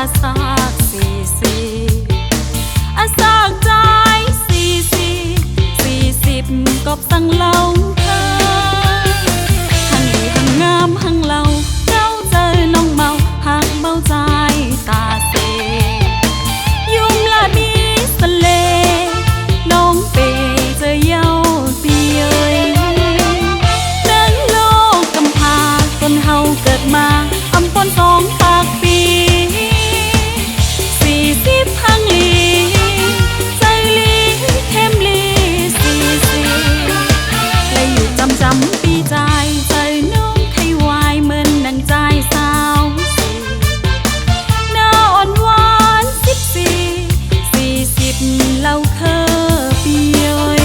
อาสาก40อาสากใจ40กบสั่งเล่าเธอหังดีหังงามหังเล่าเจ้าเจอน้องเมาหักเบาใจตาเซยุ่มละบีสเลน้องเปเจอเย้าปีเอ้ยเดินโลกกำพาต้นเฮาเกิดมาอำปน2 ปากปี40หังลีใจลีเข้มลีและอยู่จำปีใจใจน้องไขวายเหมือนดังใจสาวหน้าอ่อนหวาน40เราเคยปีเอ้ย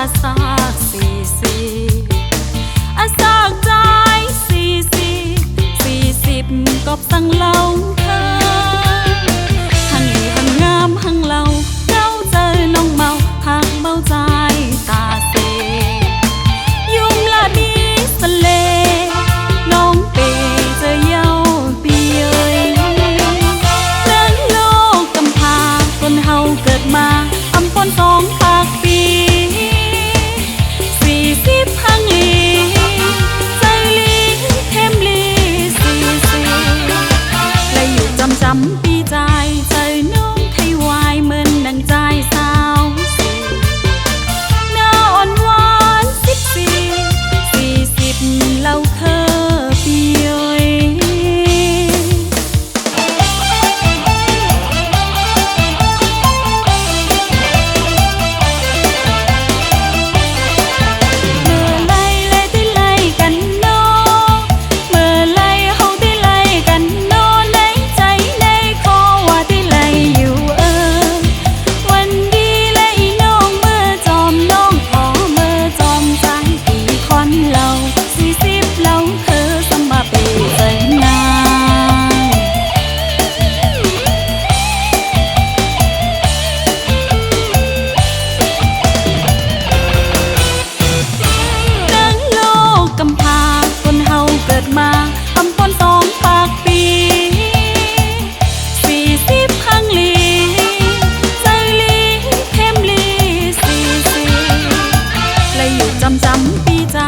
อาสาก40อาสากใจ40กบสั่งเล่าเธอหังดีหังงามหังเล่าเจ้าเจอน้องเมาหักเบาใจตาเซยุ่มละบีสเลน้องเปเจอเย้าปีเอ้ยเดินโลกกำพาคนเฮาเกิดมาอำปน2 ปากปี40หังลีใจลีเข้มลีและอยู่จำปีใจใจน้องไขวายเหมือนดังใจสาวหน้าอ่อนหวาน40เราเคยปีเอ้ยมาอำปน2 ปากปี40หังลีใจลีเข้มลีและอยู่จำปีใจ